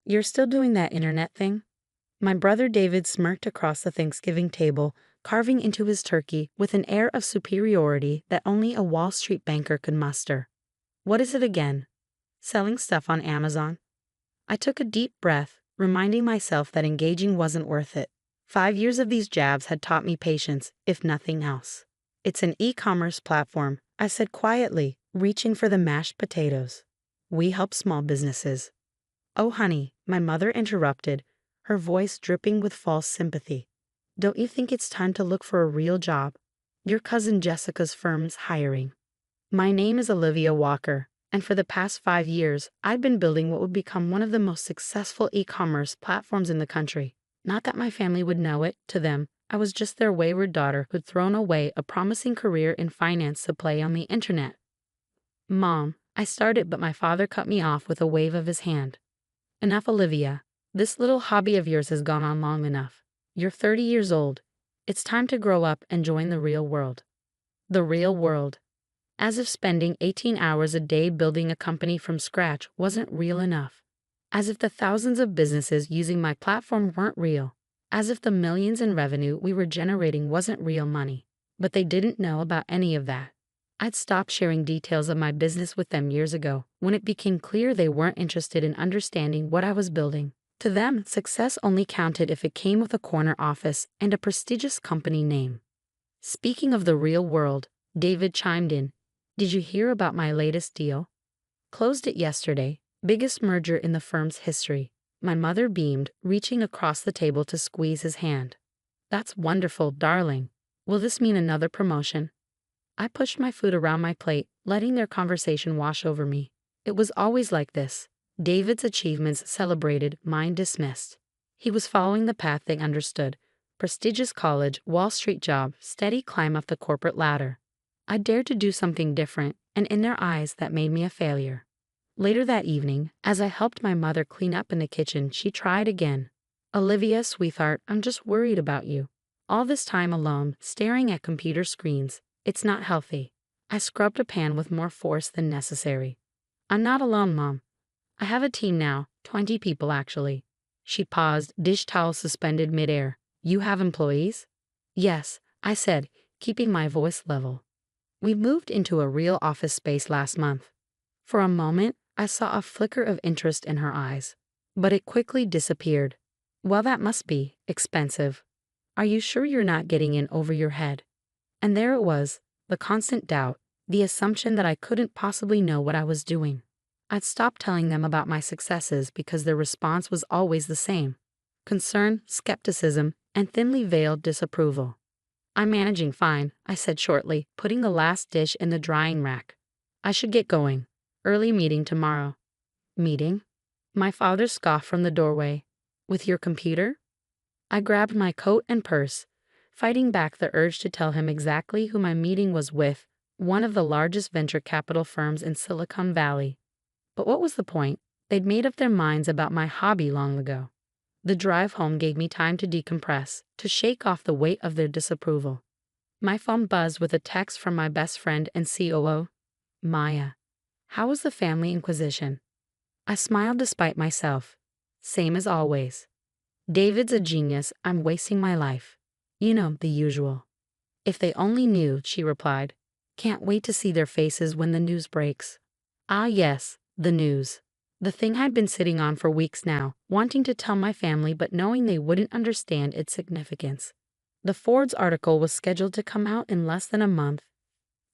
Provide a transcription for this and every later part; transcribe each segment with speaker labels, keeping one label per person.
Speaker 1: You're still doing that internet thing? My brother David smirked across the Thanksgiving table, carving into his turkey with an air of superiority that only a Wall Street banker could muster. What is it again? Selling stuff on Amazon? I took a deep breath, reminding myself that engaging wasn't worth it. 5 years of these jabs had taught me patience, if nothing else. It's an e-commerce platform, I said quietly, reaching for the mashed potatoes. We help small businesses. Oh, honey, my mother interrupted, her voice dripping with false sympathy. Don't you think it's time to look for a real job? Your cousin Jessica's firm's hiring. My name is Olivia Walker, and for the past 5 years, I've been building what would become one of the most successful e-commerce platforms in the country. Not that my family would know it, to them, I was just their wayward daughter who'd thrown away a promising career in finance to play on the internet. Mom, I started, but my father cut me off with a wave of his hand. Enough, Olivia. This little hobby of yours has gone on long enough. You're 30 years old. It's time to grow up and join the real world. The real world. As if spending 18 hours a day building a company from scratch wasn't real enough. As if the thousands of businesses using my platform weren't real. As if the millions in revenue we were generating wasn't real money. But they didn't know about any of that. I'd stopped sharing details of my business with them years ago, when it became clear they weren't interested in understanding what I was building. To them, success only counted if it came with a corner office and a prestigious company name. Speaking of the real world, David chimed in. Did you hear about my latest deal? Closed it yesterday, biggest merger in the firm's history. My mother beamed, reaching across the table to squeeze his hand. That's wonderful, darling. Will this mean another promotion? I pushed my food around my plate, letting their conversation wash over me. It was always like this. David's achievements celebrated, mine dismissed. He was following the path they understood. Prestigious college, Wall Street job, steady climb up the corporate ladder. I dared to do something different, and in their eyes that made me a failure. Later that evening, as I helped my mother clean up in the kitchen, she tried again. Olivia, sweetheart, I'm just worried about you. All this time alone, staring at computer screens. It's not healthy. I scrubbed a pan with more force than necessary. I'm not alone, Mom. I have a team now, 20 people actually. She paused, dish towel suspended midair. You have employees? Yes, I said, keeping my voice level. We moved into a real office space last month. For a moment, I saw a flicker of interest in her eyes. But it quickly disappeared. Well, that must be expensive. Are you sure you're not getting in over your head? And there it was, the constant doubt, the assumption that I couldn't possibly know what I was doing. I'd stopped telling them about my successes because their response was always the same. Concern, skepticism, and thinly veiled disapproval. I'm managing fine, I said shortly, putting the last dish in the drying rack. I should get going. Early meeting tomorrow. Meeting? My father scoffed from the doorway. With your computer? I grabbed my coat and purse, fighting back the urge to tell him exactly who my meeting was with, one of the largest venture capital firms in Silicon Valley. But what was the point? They'd made up their minds about my hobby long ago. The drive home gave me time to decompress, to shake off the weight of their disapproval. My phone buzzed with a text from my best friend and COO, Maya. How was the family inquisition? I smiled despite myself. Same as always. David's a genius, I'm wasting my life. You know, the usual. If they only knew, she replied. Can't wait to see their faces when the news breaks. Ah yes, the news. The thing I'd been sitting on for weeks now, wanting to tell my family but knowing they wouldn't understand its significance. The Forbes article was scheduled to come out in less than a month,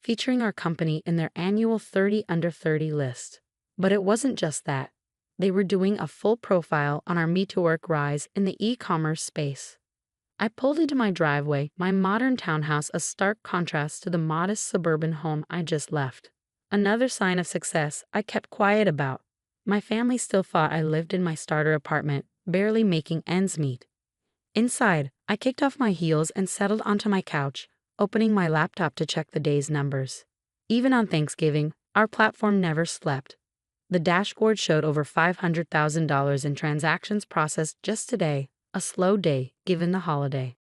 Speaker 1: featuring our company in their annual 30 Under 30 list. But it wasn't just that. They were doing a full profile on our Me2Work rise in the e-commerce space. I pulled into my driveway, my modern townhouse a stark contrast to the modest suburban home I just left. Another sign of success I kept quiet about. My family still thought I lived in my starter apartment, barely making ends meet. Inside, I kicked off my heels and settled onto my couch, opening my laptop to check the day's numbers. Even on Thanksgiving, our platform never slept. The dashboard showed over $500,000 in transactions processed just today, a slow day given the holiday.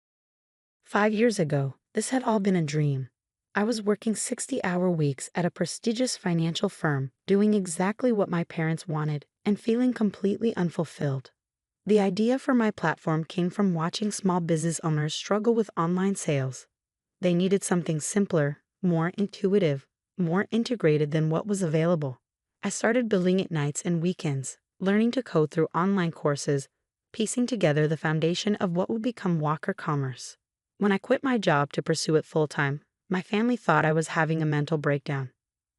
Speaker 1: 5 years ago, this had all been a dream. I was working 60-hour weeks at a prestigious financial firm, doing exactly what my parents wanted, and feeling completely unfulfilled. The idea for my platform came from watching small business owners struggle with online sales. They needed something simpler, more intuitive, more integrated than what was available. I started building it nights and weekends, learning to code through online courses, piecing together the foundation of what would become Walker Commerce. When I quit my job to pursue it full-time, my family thought I was having a mental breakdown.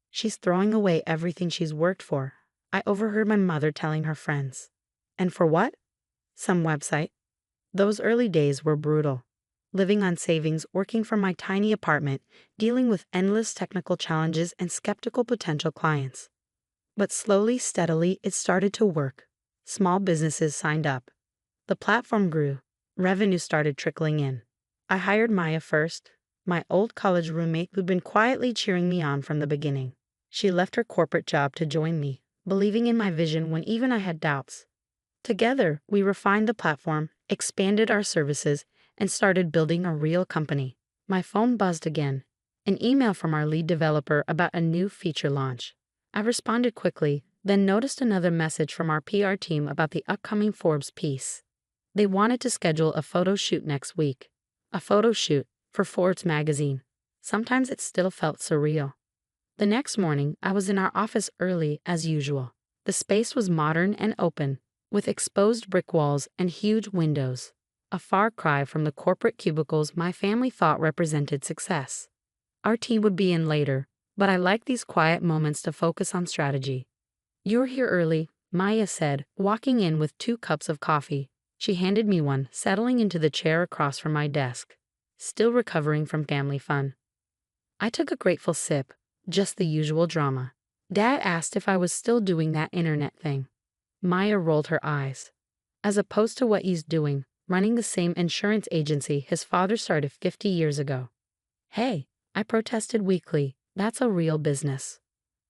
Speaker 1: "She's throwing away everything she's worked for," I overheard my mother telling her friends. And for what? Some website. Those early days were brutal. Living on savings, working from my tiny apartment, dealing with endless technical challenges and skeptical potential clients. But slowly, steadily, it started to work. Small businesses signed up. The platform grew. Revenue started trickling in. I hired Maya first, my old college roommate who'd been quietly cheering me on from the beginning. She left her corporate job to join me, believing in my vision when even I had doubts. Together, we refined the platform, expanded our services, and started building a real company. My phone buzzed again. An email from our lead developer about a new feature launch. I responded quickly, then noticed another message from our PR team about the upcoming Forbes piece. They wanted to schedule a photo shoot next week. A photo shoot for Forbes magazine. Sometimes it still felt surreal. The next morning, I was in our office early as usual. The space was modern and open, with exposed brick walls and huge windows, a far cry from the corporate cubicles my family thought represented success. Our team would be in later, but I liked these quiet moments to focus on strategy. "You're here early," Maya said, walking in with 2 cups of coffee. She handed me one, settling into the chair across from my desk, still recovering from family fun. I took a grateful sip, just the usual drama. Dad asked if I was still doing that internet thing. Maya rolled her eyes. "As opposed to what he's doing, running the same insurance agency his father started 50 years ago." "Hey," I protested weakly, "that's a real business."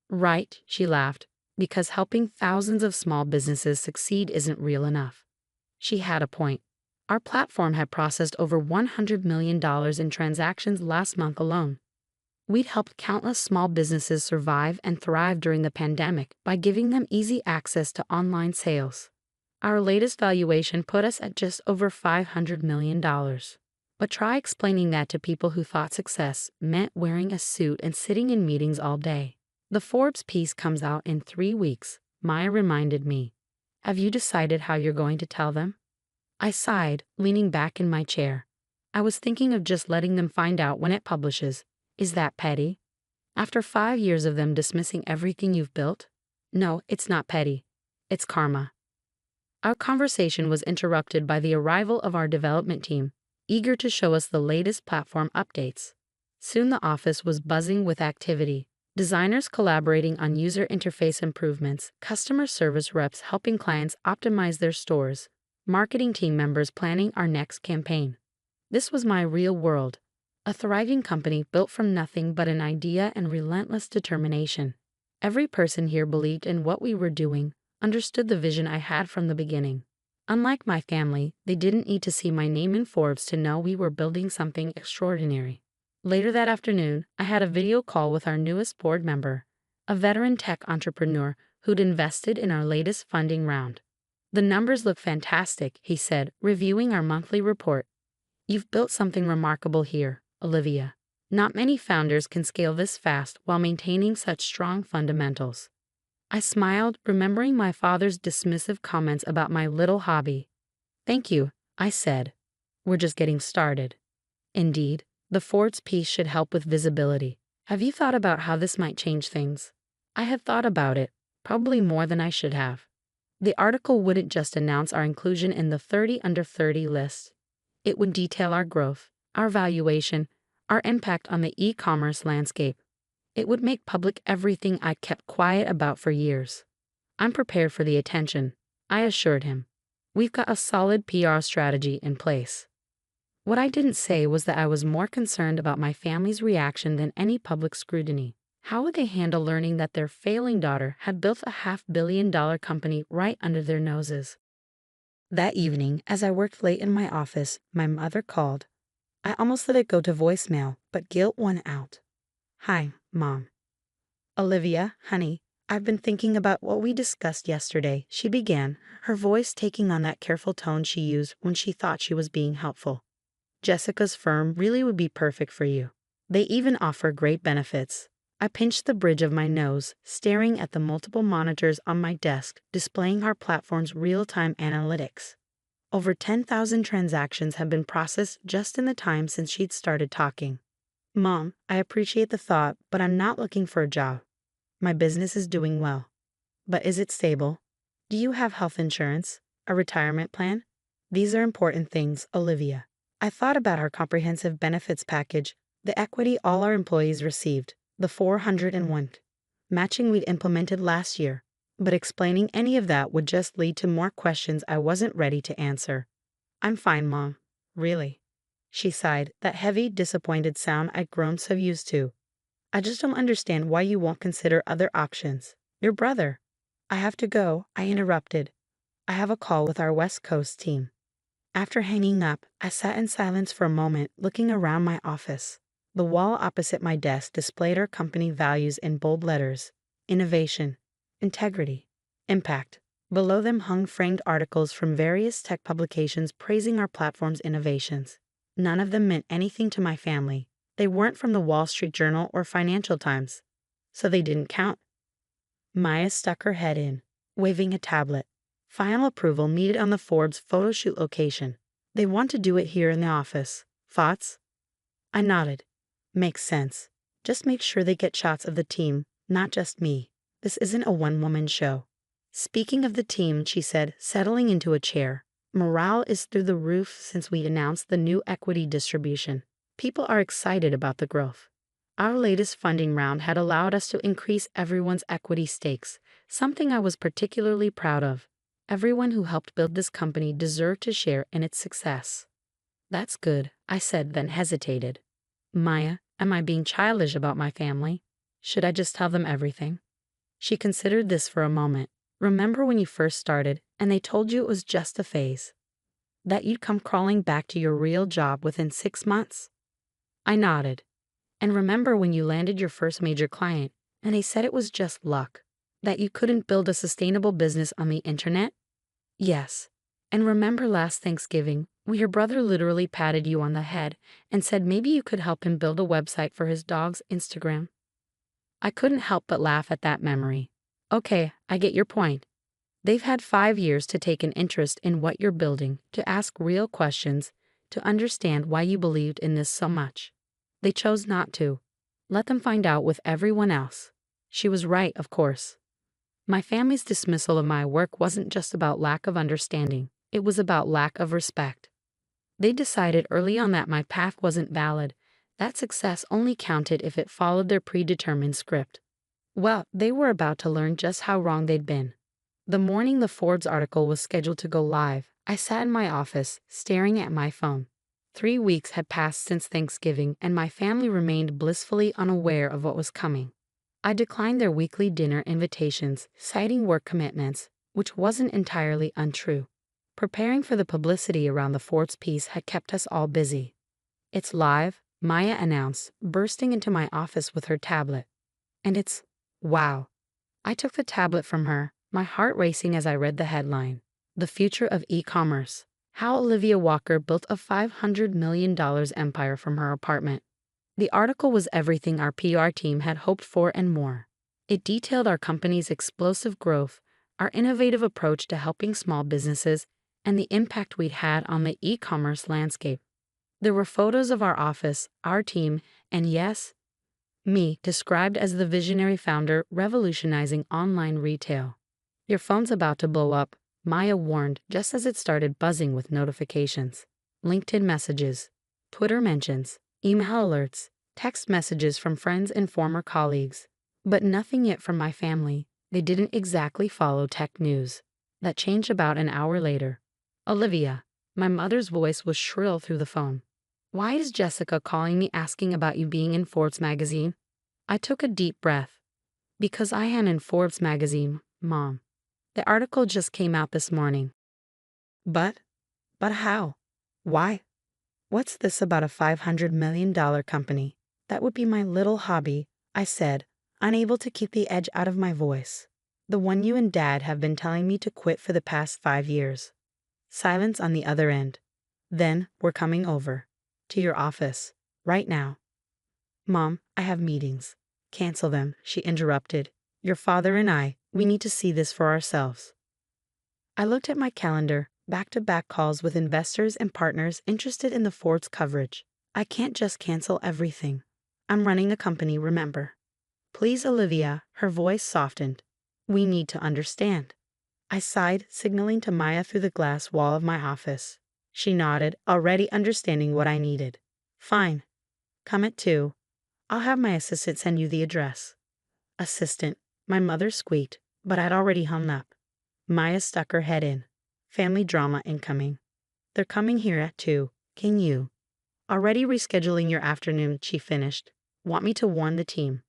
Speaker 1: "Right," she laughed, "because helping thousands of small businesses succeed isn't real enough." She had a point. Our platform had processed over $100 million in transactions last month alone. We'd helped countless small businesses survive and thrive during the pandemic by giving them easy access to online sales. Our latest valuation put us at just over $500 million. But try explaining that to people who thought success meant wearing a suit and sitting in meetings all day. "The Forbes piece comes out in 3 weeks, Maya reminded me. "Have you decided how you're going to tell them?" I sighed, leaning back in my chair. "I was thinking of just letting them find out when it publishes. Is that petty? After 5 years of them dismissing everything you've built?" "No, it's not petty. It's karma." Our conversation was interrupted by the arrival of our development team, eager to show us the latest platform updates. Soon the office was buzzing with activity. Designers collaborating on user interface improvements, customer service reps helping clients optimize their stores, marketing team members planning our next campaign. This was my real world. A thriving company built from nothing but an idea and relentless determination. Every person here believed in what we were doing, understood the vision I had from the beginning. Unlike my family, they didn't need to see my name in Forbes to know we were building something extraordinary. Later that afternoon, I had a video call with our newest board member, a veteran tech entrepreneur who'd invested in our latest funding round. "The numbers look fantastic," he said, reviewing our monthly report. "You've built something remarkable here, Olivia. Not many founders can scale this fast while maintaining such strong fundamentals." I smiled, remembering my father's dismissive comments about my little hobby. "Thank you," I said. "We're just getting started." Indeed, the Forbes piece should help with visibility. Have you thought about how this might change things? I had thought about it, probably more than I should have. The article wouldn't just announce our inclusion in the 30 under 30 list. It would detail our growth, our valuation, our impact on the e-commerce landscape. It would make public everything I'd kept quiet about for years. "I'm prepared for the attention," I assured him. "We've got a solid PR strategy in place." What I didn't say was that I was more concerned about my family's reaction than any public scrutiny. How would they handle learning that their failing daughter had built a $500 million company right under their noses? That evening, as I worked late in my office, my mother called. I almost let it go to voicemail, but guilt won out. "Hi, Mom." "Olivia, honey, I've been thinking about what we discussed yesterday, she began, her voice taking on that careful tone she used when she thought she was being helpful. Jessica's firm really would be perfect for you. They even offer great benefits. I pinched the bridge of my nose, staring at the multiple monitors on my desk displaying our platform's real-time analytics. Over 10,000 transactions have been processed just in the time since she'd started talking. Mom, I appreciate the thought, but I'm not looking for a job. My business is doing well. But is it stable? Do you have health insurance? A retirement plan? These are important things, Olivia. I thought about our comprehensive benefits package, the equity all our employees received, the 401 matching we'd implemented last year. But explaining any of that would just lead to more questions I wasn't ready to answer. I'm fine, Mom. Really. She sighed, that heavy, disappointed sound I'd grown so used to. I just don't understand why you won't consider other options. Your brother. I have to go, I interrupted. I have a call with our West Coast team. After hanging up, I sat in silence for a moment, looking around my office. The wall opposite my desk displayed our company values in bold letters: innovation, integrity, impact. Below them hung framed articles from various tech publications praising our platform's innovations. None of them meant anything to my family. They weren't from the Wall Street Journal or Financial Times, so they didn't count. Maya stuck her head in, waving a tablet. Final approval needed on the Forbes photo shoot location. They want to do it here in the office. Thoughts? I nodded. Makes sense. Just make sure they get shots of the team, not just me. This isn't a one-woman show. Speaking of the team, she said, settling into a chair, morale is through the roof since we announced the new equity distribution. People are excited about the growth. Our latest funding round had allowed us to increase everyone's equity stakes, something I was particularly proud of. Everyone who helped build this company deserved to share in its success. That's good, I said, then hesitated. Maya, am I being childish about my family? Should I just tell them everything? She considered this for a moment. Remember when you first started and they told you it was just a phase? That you'd come crawling back to your real job within 6 months? I nodded. And remember when you landed your first major client and they said it was just luck? That you couldn't build a sustainable business on the internet? Yes. And remember last Thanksgiving, when your brother literally patted you on the head and said maybe you could help him build a website for his dog's Instagram? I couldn't help but laugh at that memory. Okay, I get your point. They've had 5 years to take an interest in what you're building, to ask real questions, to understand why you believed in this so much. They chose not to. Let them find out with everyone else. She was right, of course. My family's dismissal of my work wasn't just about lack of understanding, it was about lack of respect. They decided early on that my path wasn't valid, that success only counted if it followed their predetermined script. Well, they were about to learn just how wrong they'd been. The morning the Forbes article was scheduled to go live, I sat in my office, staring at my phone. 3 weeks had passed since Thanksgiving, and my family remained blissfully unaware of what was coming. I declined their weekly dinner invitations, citing work commitments, which wasn't entirely untrue. Preparing for the publicity around the Forbes piece had kept us all busy. It's live, Maya announced, bursting into my office with her tablet. And it's, wow. I took the tablet from her, my heart racing as I read the headline. The Future of E-Commerce. How Olivia Walker Built a $500 million empire from her apartment. The article was everything our PR team had hoped for and more. It detailed our company's explosive growth, our innovative approach to helping small businesses, and the impact we'd had on the e-commerce landscape. There were photos of our office, our team, and yes, me, described as the visionary founder revolutionizing online retail. Your phone's about to blow up, Maya warned just as it started buzzing with notifications. LinkedIn messages, Twitter mentions, email alerts, text messages from friends and former colleagues. But nothing yet from my family. They didn't exactly follow tech news. That changed about an hour later. Olivia, my mother's voice was shrill through the phone. Why is Jessica calling me asking about you being in Forbes magazine? I took a deep breath. Because I am in Forbes magazine, Mom. The article just came out this morning. But how? Why? What's this about a $500 million company? That would be my little hobby, I said, unable to keep the edge out of my voice. The one you and Dad have been telling me to quit for the past 5 years. Silence on the other end. Then, we're coming over. To your office. Right now. Mom, I have meetings. Cancel them, she interrupted. Your father and we need to see this for ourselves. I looked at my calendar, back-to-back calls with investors and partners interested in the Ford's coverage. I can't just cancel everything. I'm running a company, remember. Please, Olivia, her voice softened. We need to understand. I sighed, signaling to Maya through the glass wall of my office. She nodded, already understanding what I needed. Fine. Come at 2. I'll have my assistant send you the address. Assistant, my mother squeaked, but I'd already hung up. Maya stuck her head in. Family drama incoming. They're coming here at 2. Can you? Already rescheduling your afternoon, she finished. Want me to warn the team?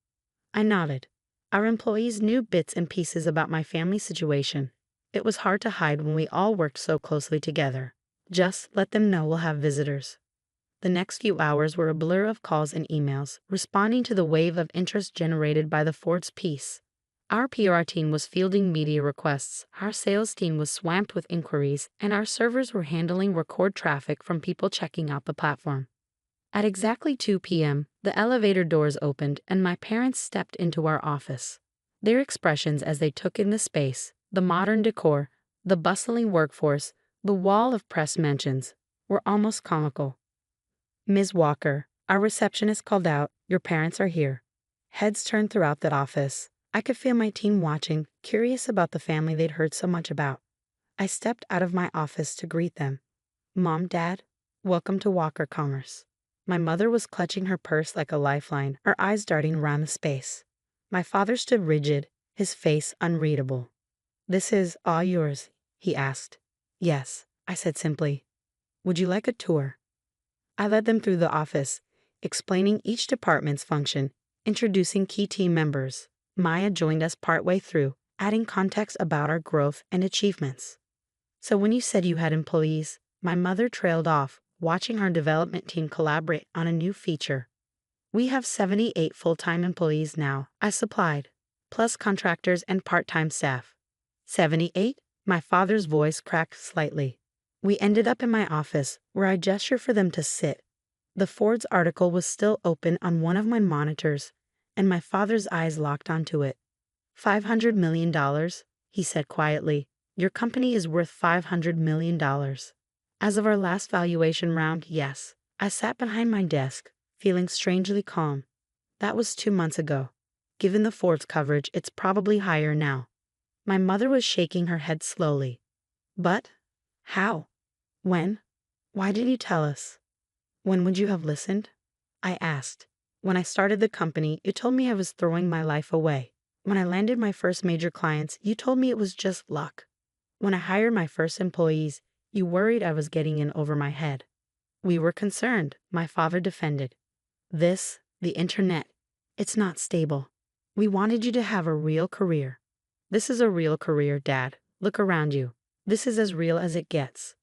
Speaker 1: I nodded. Our employees knew bits and pieces about my family situation. It was hard to hide when we all worked so closely together. Just let them know we'll have visitors. The next few hours were a blur of calls and emails, responding to the wave of interest generated by the Ford's piece. Our PR team was fielding media requests, our sales team was swamped with inquiries, and our servers were handling record traffic from people checking out the platform. At exactly 2 p.m., the elevator doors opened and my parents stepped into our office. Their expressions as they took in the space, the modern decor, the bustling workforce, the wall of press mentions, were almost comical. Ms. Walker, our receptionist called out, your parents are here. Heads turned throughout the office. I could feel my team watching, curious about the family they'd heard so much about. I stepped out of my office to greet them. Mom, Dad, welcome to Walker Commerce. My mother was clutching her purse like a lifeline, her eyes darting around the space. My father stood rigid, his face unreadable. This is all yours, he asked. Yes, I said simply. Would you like a tour? I led them through the office, explaining each department's function, introducing key team members. Maya joined us partway through, adding context about our growth and achievements. So when you said you had employees, my mother trailed off, watching our development team collaborate on a new feature. We have 78 full-time employees now, I supplied, plus contractors and part-time staff. 78? My father's voice cracked slightly. We ended up in my office, where I gestured for them to sit. The Ford's article was still open on one of my monitors, and my father's eyes locked onto it. $500 million, he said quietly. Your company is worth $500 million. As of our last valuation round, yes. I sat behind my desk, feeling strangely calm. That was 2 months ago. Given the Ford's coverage, it's probably higher now. My mother was shaking her head slowly. But? How? When? Why did you tell us? When would you have listened? I asked. When I started the company, you told me I was throwing my life away. When I landed my first major clients, you told me it was just luck. When I hired my first employees, you worried I was getting in over my head. We were concerned, my father defended. The internet, it's not stable. We wanted you to have a real career. This is a real career, Dad. Look around you. This is as real as it gets.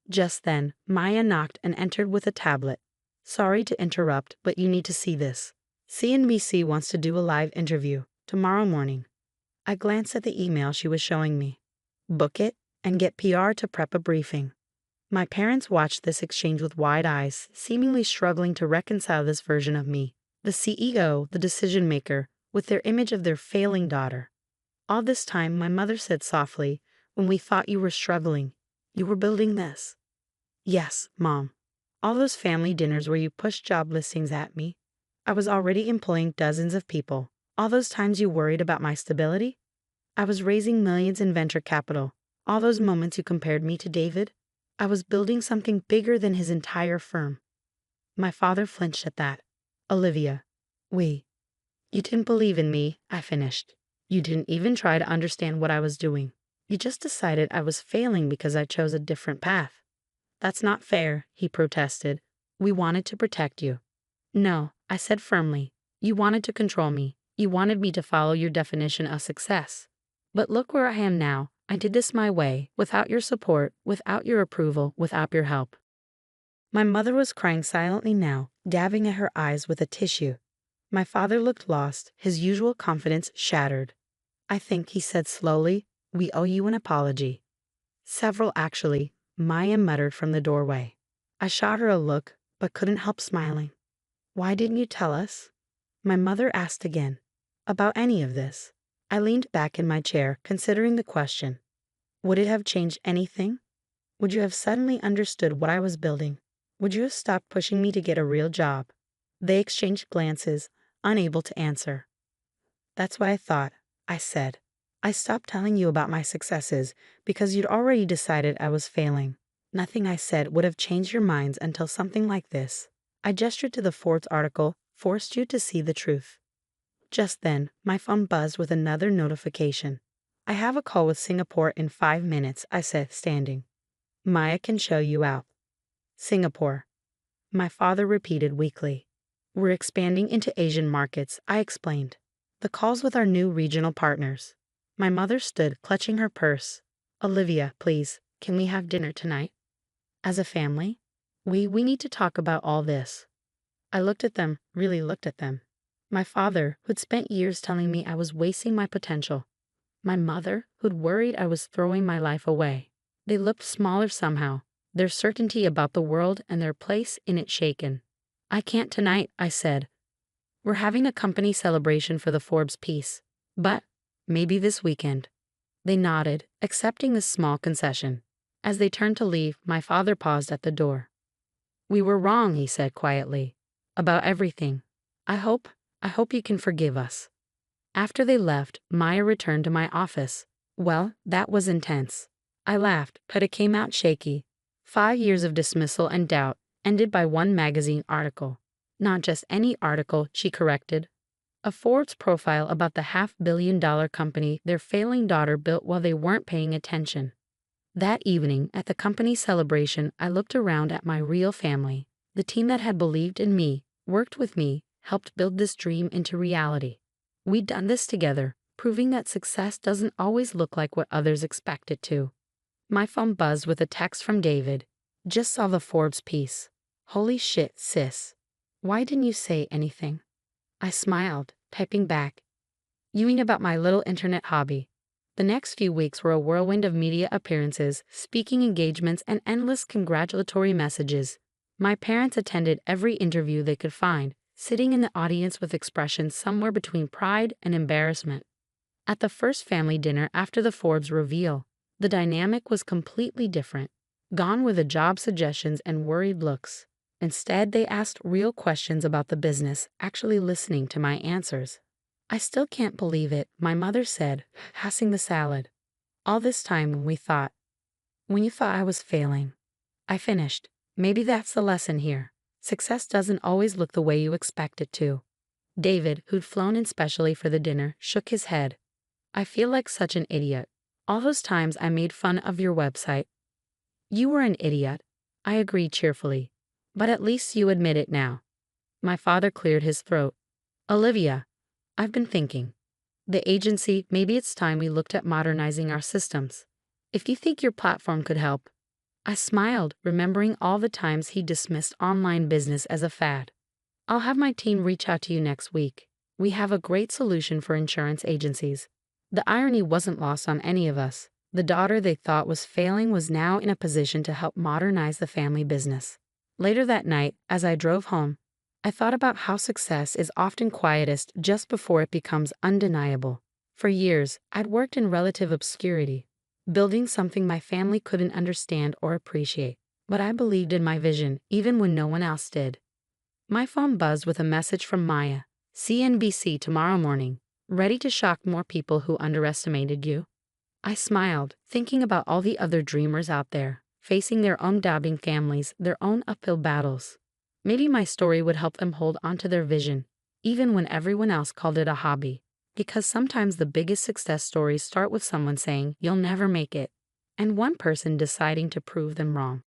Speaker 1: Just then, Maya knocked and entered with a tablet. Sorry to interrupt, but you need to see this. CNBC wants to do a live interview tomorrow morning. I glanced at the email she was showing me. Book it and get PR to prep a briefing. My parents watched this exchange with wide eyes, seemingly struggling to reconcile this version of me, the CEO, the decision maker, with their image of their failing daughter. All this time, my mother said softly, when we thought you were struggling, you were building this. Yes, Mom. All those family dinners where you pushed job listings at me. I was already employing dozens of people. All those times you worried about my stability. I was raising millions in venture capital. All those moments you compared me to David. I was building something bigger than his entire firm. My father flinched at that. Olivia. You didn't believe in me, I finished. You didn't even try to understand what I was doing. You just decided I was failing because I chose a different path. That's not fair, he protested. We wanted to protect you. No, I said firmly. You wanted to control me. You wanted me to follow your definition of success. But look where I am now. I did this my way, without your support, without your approval, without your help. My mother was crying silently now, dabbing at her eyes with a tissue. My father looked lost, his usual confidence shattered. I think, he said slowly, we owe you an apology. Several, actually, Maya muttered from the doorway. I shot her a look, but couldn't help smiling. Why didn't you tell us? My mother asked again. About any of this? I leaned back in my chair, considering the question. Would it have changed anything? Would you have suddenly understood what I was building? Would you have stopped pushing me to get a real job? They exchanged glances, unable to answer. That's what I thought, I said. I stopped telling you about my successes because you'd already decided I was failing. Nothing I said would have changed your minds until something like this. I gestured to the Forbes article, forced you to see the truth. Just then, my phone buzzed with another notification. I have a call with Singapore in 5 minutes, I said, standing. Maya can show you out. Singapore. My father repeated weakly. We're expanding into Asian markets, I explained. The call's with our new regional partners. My mother stood, clutching her purse. Olivia, please, can we have dinner tonight? As a family? We need to talk about all this. I looked at them, really looked at them. My father, who'd spent years telling me I was wasting my potential. My mother, who'd worried I was throwing my life away. They looked smaller somehow, their certainty about the world and their place in it shaken. I can't tonight, I said. We're having a company celebration for the Forbes piece. But maybe this weekend. They nodded, accepting this small concession. As they turned to leave, my father paused at the door. We were wrong, he said quietly. About everything. I hope you can forgive us. After they left, Maya returned to my office. Well, that was intense. I laughed, but it came out shaky. 5 years of dismissal and doubt, ended by one magazine article. Not just any article, she corrected. A Forbes profile about the $500 million company their failing daughter built while they weren't paying attention. That evening, at the company celebration, I looked around at my real family, the team that had believed in me, worked with me, helped build this dream into reality. We'd done this together, proving that success doesn't always look like what others expect it to. My phone buzzed with a text from David. Just saw the Forbes piece. Holy shit, sis. Why didn't you say anything? I smiled, typing back. You mean about my little internet hobby? The next few weeks were a whirlwind of media appearances, speaking engagements, and endless congratulatory messages. My parents attended every interview they could find, sitting in the audience with expressions somewhere between pride and embarrassment. At the first family dinner after the Forbes reveal, the dynamic was completely different. Gone were the job suggestions and worried looks. Instead, they asked real questions about the business, actually listening to my answers. I still can't believe it, my mother said, passing the salad. All this time when you thought I was failing. I finished. Maybe that's the lesson here. Success doesn't always look the way you expect it to. David, who'd flown in specially for the dinner, shook his head. I feel like such an idiot. All those times I made fun of your website. You were an idiot, I agreed cheerfully. But at least you admit it now. My father cleared his throat. Olivia, I've been thinking. The agency, maybe it's time we looked at modernizing our systems. If you think your platform could help. I smiled, remembering all the times he dismissed online business as a fad. I'll have my team reach out to you next week. We have a great solution for insurance agencies. The irony wasn't lost on any of us. The daughter they thought was failing was now in a position to help modernize the family business. Later that night, as I drove home, I thought about how success is often quietest just before it becomes undeniable. For years, I'd worked in relative obscurity, building something my family couldn't understand or appreciate. But I believed in my vision, even when no one else did. My phone buzzed with a message from Maya. CNBC tomorrow morning. Ready to shock more people who underestimated you? I smiled, thinking about all the other dreamers out there, facing their own doubting families, their own uphill battles. Maybe my story would help them hold onto their vision, even when everyone else called it a hobby. Because sometimes the biggest success stories start with someone saying, "You'll never make it," and one person deciding to prove them wrong.